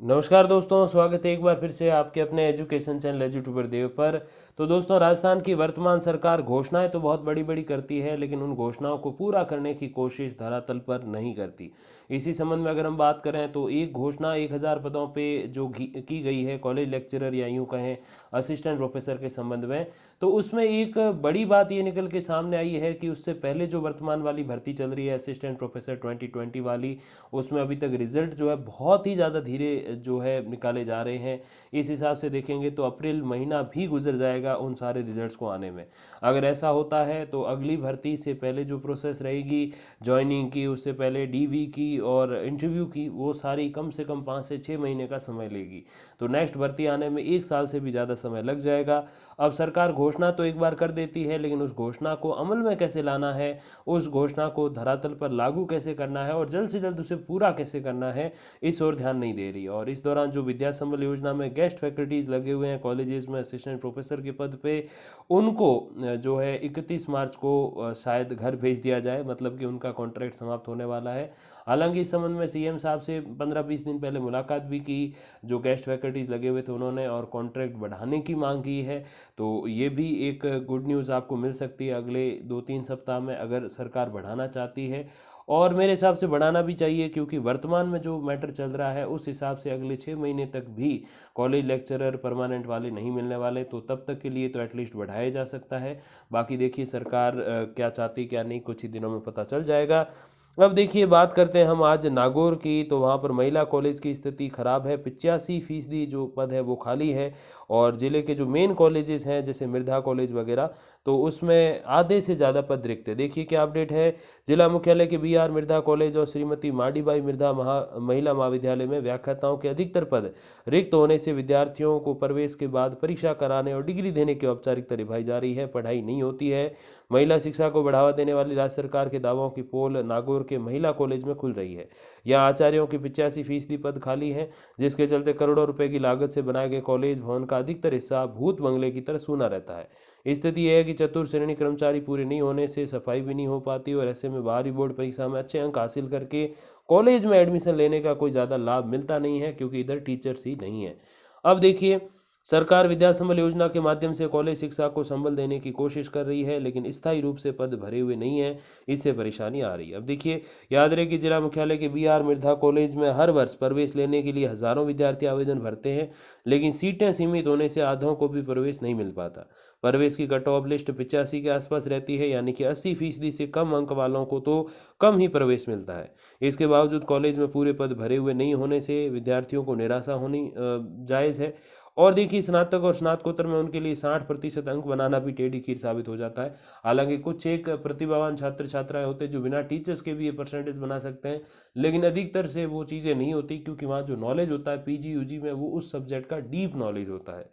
नमस्कार दोस्तों, स्वागत है एक बार फिर से आपके अपने एजुकेशन चैनल एजुट्यूबर देव पर। तो दोस्तों, राजस्थान की वर्तमान सरकार घोषणाएं तो बहुत बड़ी बड़ी करती है, लेकिन उन घोषणाओं को पूरा करने की कोशिश धरातल पर नहीं करती। इसी संबंध में अगर हम बात करें तो एक घोषणा 1000 पदों पे जो की गई है कॉलेज लेक्चरर या यूं कहें असिस्टेंट प्रोफेसर के संबंध में, तो उसमें एक बड़ी बात ये निकल के सामने आई है कि उससे पहले जो वर्तमान वाली भर्ती चल रही है असिस्टेंट प्रोफेसर 2020 वाली, उसमें अभी तक रिजल्ट जो है बहुत ही ज़्यादा धीरे जो है निकाले जा रहे हैं। इस हिसाब से देखेंगे तो अप्रैल महीना भी गुजर जाएगा उन सारे रिजल्ट्स को आने में। अगर ऐसा होता है तो अगली भर्ती से पहले जो प्रोसेस रहेगी, ज्वाइनिंग की, उससे पहले डीवी की और इंटरव्यू की, वो सारी कम से कम 5 से 6 महीने का समय लेगी। तो नेक्स्ट भर्ती आने में 1 साल से भी ज़्यादा समय लग जाएगा। अब सरकार घोषणा तो एक बार कर देती है, लेकिन उस घोषणा को अमल में कैसे लाना है, उस घोषणा को धरातल पर लागू कैसे करना है और जल्द से जल्द उसे पूरा कैसे करना है, इस ओर ध्यान नहीं दे रही। और इस दौरान जो विद्या संबल योजना में गेस्ट फैकल्टीज लगे हुए हैं कॉलेजेस में असिस्टेंट प्रोफेसर के पद पे, उनको जो है 31 मार्च को शायद घर भेज दिया जाए, मतलब कि उनका कॉन्ट्रैक्ट समाप्त होने वाला है। हालांकि इस संबंध में सीएम साहब से 15-20 दिन पहले मुलाकात भी की, जो गेस्ट फैकल्टीज लगे हुए थे उन्होंने, और कॉन्ट्रैक्ट बढ़ाने की मांग की है। तो ये भी एक गुड न्यूज़ आपको मिल सकती है अगले 2-3 सप्ताह में, अगर सरकार बढ़ाना चाहती है। और मेरे हिसाब से बढ़ाना भी चाहिए, क्योंकि वर्तमान में जो मैटर चल रहा है उस हिसाब से अगले 6 महीने तक भी कॉलेज लेक्चरर परमानेंट वाले नहीं मिलने वाले, तो तब तक के लिए तो एटलीस्ट बढ़ाया जा सकता है। बाकी देखिए सरकार क्या चाहती क्या नहीं, कुछ ही दिनों में पता चल जाएगा। अब देखिए बात करते हैं हम आज नागौर की, तो वहाँ पर महिला कॉलेज की स्थिति खराब है। 85% जो पद है वो खाली है। और ज़िले के जो मेन कॉलेजेस हैं जैसे मिर्धा कॉलेज वगैरह, तो उसमें आधे से ज़्यादा पद रिक्त है। देखिए क्या अपडेट है। जिला मुख्यालय के BR मिर्धा कॉलेज और श्रीमती माडीबाई मिर्धा महिला महाविद्यालय में व्याख्याताओं के अधिकतर पद रिक्त होने से विद्यार्थियों को प्रवेश के बाद परीक्षा कराने और डिग्री देने की औपचारिकता निभाई जा रही है, पढ़ाई नहीं होती है। महिला शिक्षा को बढ़ावा देने वाली राज्य सरकार के दावों की पोल नागौर के महिला कॉलेज में खुल रही है। यहाँ आचार्यों की 85% पद खाली हैं, जिसके चलते करोड़ों रुपए की लागत से बनाए गए कॉलेज भवन का अधिकतर हिस्सा भूत बंगले की तरह सूना रहता है। स्थिति यह है कि चतुर्थ श्रेणी कर्मचारी पूरे नहीं होने से सफाई भी नहीं हो पाती, और ऐसे में बाहरी बोर्ड परीक्षा में अच्छे अंक हासिल करके कॉलेज में एडमिशन लेने का कोई ज़्यादा लाभ मिलता नहीं है, क्योंकि इधर टीचर्स ही नहीं है। अब देखिए, सरकार विद्या संबल योजना के माध्यम से कॉलेज शिक्षा को संबल देने की कोशिश कर रही है, लेकिन स्थायी रूप से पद भरे हुए नहीं है। इससे परेशानी आ रही है। अब देखिए, याद रहे कि जिला मुख्यालय के BR मिर्धा कॉलेज में हर वर्ष प्रवेश लेने के लिए हजारों विद्यार्थी आवेदन भरते हैं, लेकिन सीटें सीमित होने से आधों को भी प्रवेश नहीं मिल पाता। प्रवेश की कट ऑफ लिस्ट 85 के आसपास रहती है, यानी कि 80% से कम अंक वालों को तो कम ही प्रवेश मिलता है। इसके बावजूद कॉलेज में पूरे पद भरे हुए नहीं होने से विद्यार्थियों को निराशा होनी जायज़ है। और देखिए, स्नातक और स्नातकोत्तर में उनके लिए 60% अंक बनाना भी टेढ़ी खीर साबित हो जाता है। हालांकि कुछ एक प्रतिभावान छात्र छात्राएं होते हैं जो बिना टीचर्स के भी ये परसेंटेज बना सकते हैं, लेकिन अधिकतर से वो चीज़ें नहीं होती, क्योंकि वहाँ जो नॉलेज होता है PG UG में, वो उस सब्जेक्ट का डीप नॉलेज होता है।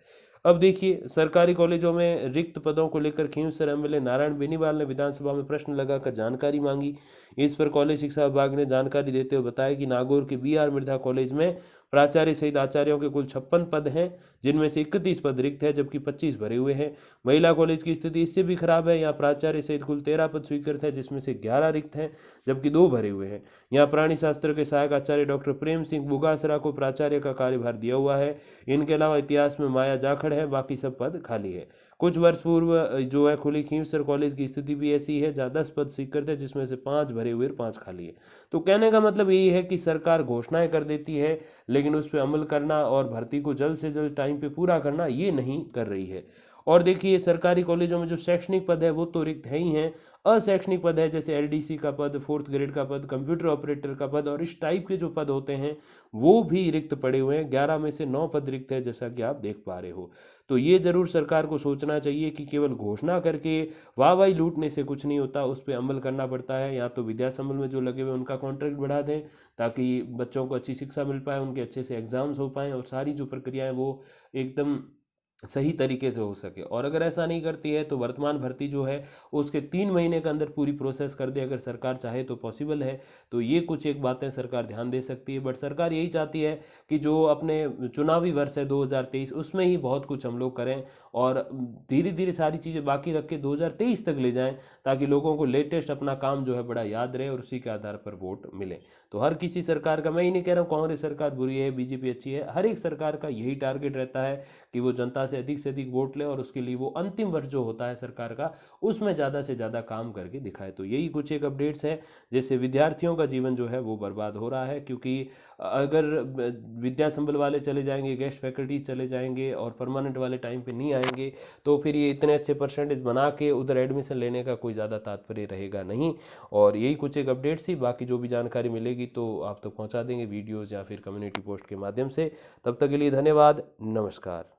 अब देखिए, सरकारी कॉलेजों में रिक्त पदों को लेकर खींवसर MLA नारायण बेनीवाल ने विधानसभा में प्रश्न लगाकर जानकारी मांगी। इस पर कॉलेज शिक्षा विभाग ने जानकारी देते हुए बताया कि नागौर के BR मिर्धा कॉलेज में प्राचार्य सहित आचार्यों के कुल 56 पद हैं, जिनमें से 31 पद रिक्त है, जबकि 25 भरे हुए हैं। महिला कॉलेज की स्थिति इससे भी खराब है। यहाँ प्राचार्य सहित कुल 13 पद स्वीकृत है, जिसमें से 11 रिक्त हैं, जबकि 2 भरे हुए हैं। यहाँ प्राणी शास्त्र के सहायक आचार्य डॉक्टर प्रेम सिंह बुगासरा को प्राचार्य का कार्यभार दिया हुआ है। इनके अलावा इतिहास में माया जाखड़ है, बाकी सब पद खाली है। कुछ वर्ष पूर्व जो है खुली खींवसर कॉलेज की स्थिति भी ऐसी है, जहाँ 10 पद स्वीकृत है, जिसमें से 5 भरे हुए और 5 खाली है। तो कहने का मतलब यही है कि सरकार घोषणाएं कर देती है, लेकिन उस पर अमल करना और भर्ती को जल्द से जल्द टाइम पे पूरा करना ये नहीं कर रही है। और देखिए, सरकारी कॉलेजों में जो शैक्षणिक पद है वो तो रिक्त है ही हैं। अशैक्षणिक पद है, जैसे LDC का पद, 4th ग्रेड का पद, कंप्यूटर ऑपरेटर का पद और इस टाइप के जो पद होते हैं, वो भी रिक्त पड़े हुए हैं। 11 में से 9 पद रिक्त है, जैसा कि आप देख पा रहे हो। तो ये जरूर सरकार को सोचना चाहिए कि केवल घोषणा करके वाहवाही लूटने से कुछ नहीं होता, उस पर अमल करना पड़ता है। या तो विद्या संबल में जो लगे हुए उनका कॉन्ट्रैक्ट बढ़ा दें, ताकि बच्चों को अच्छी शिक्षा मिल पाए, उनके अच्छे से एग्जाम्स हो पाएँ, और सारी जो प्रक्रियाएं वो एकदम सही तरीके से हो सके। और अगर ऐसा नहीं करती है तो वर्तमान भर्ती जो है उसके 3 महीने के अंदर पूरी प्रोसेस कर दे, अगर सरकार चाहे तो पॉसिबल है। तो ये कुछ एक बातें सरकार ध्यान दे सकती है। बट सरकार यही चाहती है कि जो अपने चुनावी वर्ष है 2023 उसमें ही बहुत कुछ हम लोग करें और धीरे धीरे सारी चीज़ें बाकी रख के 2023 तक ले जाएं, ताकि लोगों को लेटेस्ट अपना काम जो है बड़ा याद रहे और उसी के आधार पर वोट मिले। तो हर किसी सरकार का, मैं ही नहीं कह रहा हूँ कांग्रेस सरकार बुरी है बीजेपी अच्छी है, हर एक सरकार का यही टारगेट रहता है कि वो जनता से अधिक वोट ले और उसके लिए वो अंतिम वर्ष जो होता है सरकार का उसमें ज़्यादा से ज़्यादा काम करके दिखाए। तो यही कुछ एक अपडेट्स है। जैसे विद्यार्थियों का जीवन जो है वो बर्बाद हो रहा है, क्योंकि अगर विद्या संबल वाले चले जाएंगे, गेस्ट फैकल्टी चले जाएंगे और परमानेंट वाले टाइम पे नहीं आएंगे, तो फिर ये इतने अच्छे परसेंटेज बना के उधर एडमिशन लेने का कोई ज़्यादा तात्पर्य रहेगा नहीं। और यही कुछ एक अपडेट्स ही, बाकी जो भी जानकारी मिलेगी तो आप तक पहुंचा देंगे वीडियोज़ या फिर कम्युनिटी पोस्ट के माध्यम से। तब तक के लिए धन्यवाद, नमस्कार।